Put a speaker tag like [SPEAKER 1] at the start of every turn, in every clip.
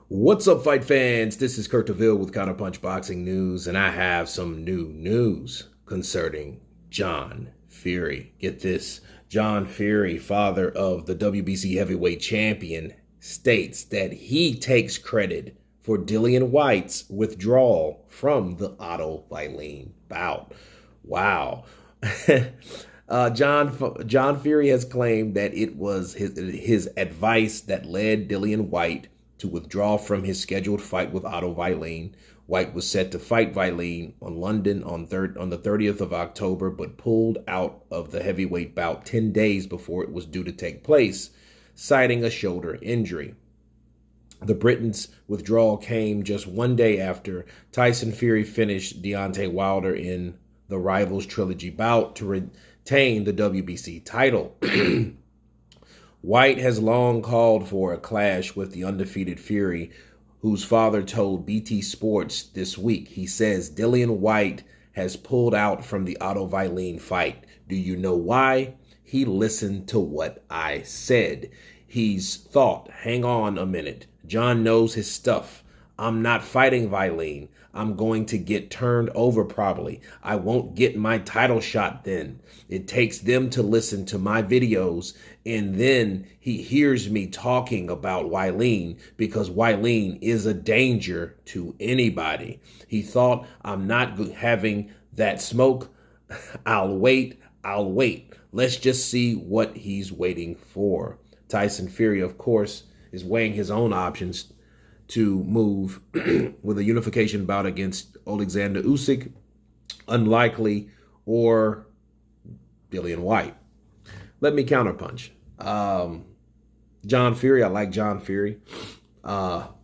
[SPEAKER 1] What's up, fight fans? This is Kurt DeVille with Counterpunch Boxing News, and I have some new news concerning John Fury. Get this. John Fury, father of the WBC heavyweight champion, states that he takes credit for Dillian Whyte's withdrawal from the Otto bout. Wow. John Fury has claimed that it was his advice that led Dillian Whyte to withdraw from his scheduled fight with Otto. Whyte was set to fight Wallin on London on the 30th of October, but pulled out of the heavyweight bout 10 days before it was due to take place, citing a shoulder injury. The Briton's withdrawal came just one day after Tyson Fury finished Deontay Wilder in the Rivals Trilogy bout to retain the WBC title. Whyte has long called for a clash with the undefeated Fury, whose father told BT Sports this week. He says Dillian Whyte has pulled out from the Otto fight. Do you know why? He listened to what I said. He's thought, hang on a minute. John knows his stuff. I'm not fighting Wallin. I'm going to get turned over probably. I won't get my title shot then. It takes them to listen to my videos, and then he hears me talking about Wallin because Wallin is a danger to anybody. He thought, I'm not having that smoke. I'll wait. Let's just see what he's waiting for. Tyson Fury, of course, is weighing his own options to move with a unification bout against Alexander Usyk, unlikely, or Dillian Whyte. Let me counterpunch. John Fury, I like John Fury. But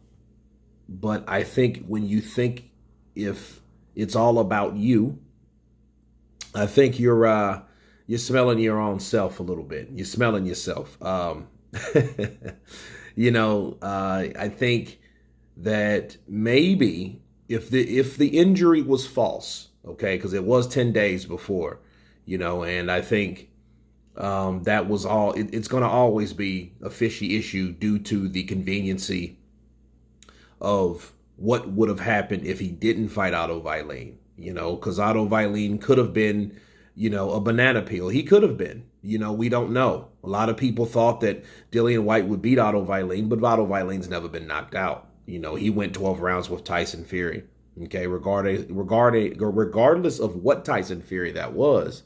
[SPEAKER 1] I think when you think if it's all about you, I think you're smelling your own self a little bit. You're smelling yourself. I think that maybe if the injury was false, okay, because it was 10 days before, and I think that was all. It's going to always be a fishy issue due to the conveniency of what would have happened if he didn't fight Otto Wallin, because Otto Wallin could have been, a banana peel. He could have been, we don't know. A lot of people thought that Dillian Whyte would beat Otto Wallin, but Otto Wallin's never been knocked out. He went 12 rounds with Tyson Fury. Okay, regardless of what Tyson Fury that was,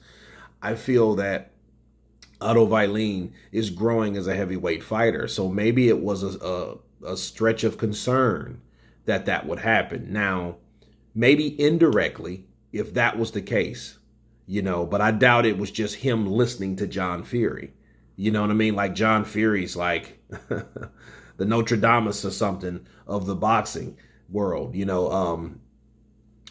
[SPEAKER 1] I feel that Otto Wallin is growing as a heavyweight fighter. So maybe it was a stretch of concern that would happen. Now, maybe indirectly, if that was the case, but I doubt it was just him listening to John Fury. You know what I mean? Like John Fury's like the Notre Dame or something of the boxing world.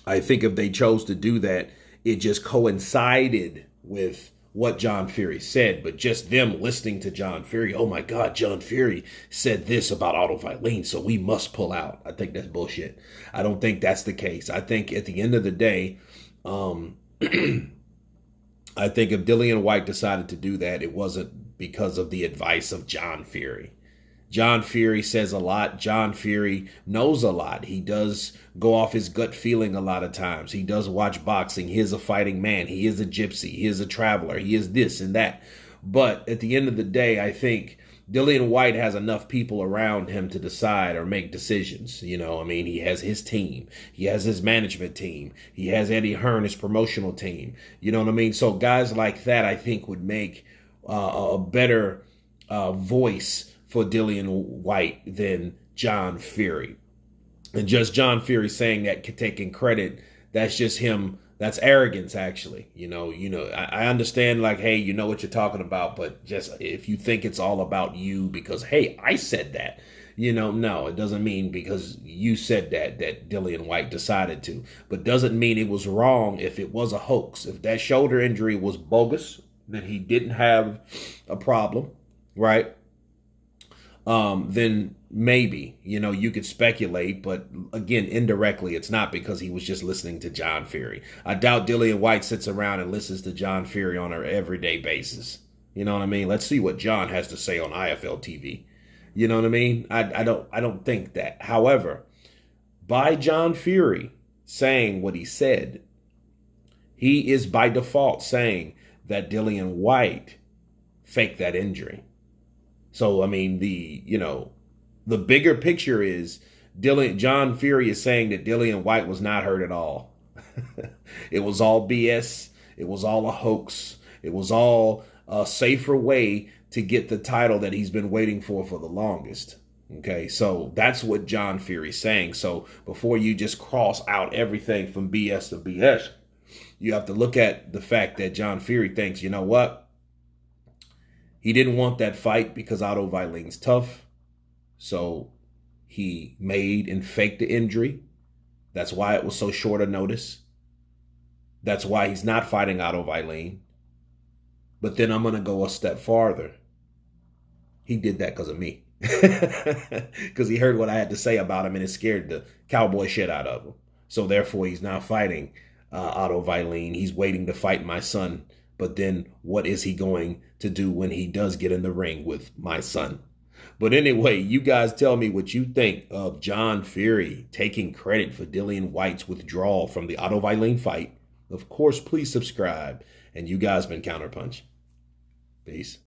[SPEAKER 1] I think if they chose to do that, it just coincided with what John Fury said, but just them listening to John Fury. Oh my God, John Fury said this about Otto Wallin, so we must pull out. I think that's bullshit. I don't think that's the case. I think at the end of the day, I think if Dillian Whyte decided to do that, it wasn't because of the advice of John Fury. John Fury says a lot. John Fury knows a lot. He does go off his gut feeling a lot of times. He does watch boxing. He is a fighting man. He is a gypsy. He is a traveler. He is this and that. But at the end of the day, I think Dillian Whyte has enough people around him to decide or make decisions. He has his team. He has his management team. He has Eddie Hearn, his promotional team. You know what I mean? So guys like that, I think, would make a better voice for Dillian Whyte than John Fury. And just John Fury saying that, taking credit, that's just him. That's arrogance, actually. I understand, like, hey, you know what you're talking about, but just if you think it's all about you because, hey, I said that, no, it doesn't mean because you said that Dillian Whyte decided to. But doesn't mean it was wrong if it was a hoax. If that shoulder injury was bogus, then he didn't have a problem, right? Then maybe, you could speculate, but again, indirectly, it's not because he was just listening to John Fury. I doubt Dillian Whyte sits around and listens to John Fury on an everyday basis. You know what I mean? Let's see what John has to say on IFL TV. You know what I mean? I don't think that. However, by John Fury saying what he said, he is by default saying that Dillian Whyte faked that injury. So I mean, the bigger picture is John Fury is saying that Dillian Whyte was not hurt at all. It was all BS. It was all a hoax. It was all a safer way to get the title that he's been waiting for the longest. Okay, so that's what John Fury's saying. So before you just cross out everything from BS to BS, you have to look at the fact that John Fury thinks, you know what? He didn't want that fight because Otto Wylin's tough. So he made and faked the injury. That's why it was so short a notice. That's why he's not fighting Otto Wallin. But then I'm going to go a step farther. He did that because of me. Because he heard what I had to say about him and it scared the cowboy shit out of him. So therefore, he's now fighting Otto Wallin. He's waiting to fight my son. But then what is he going to do when he does get in the ring with my son? But anyway, you guys tell me what you think of John Fury taking credit for Dillian Whyte's withdrawal from the Otto Wallin fight. Of course, please subscribe. And you guys been Counterpunch. Peace.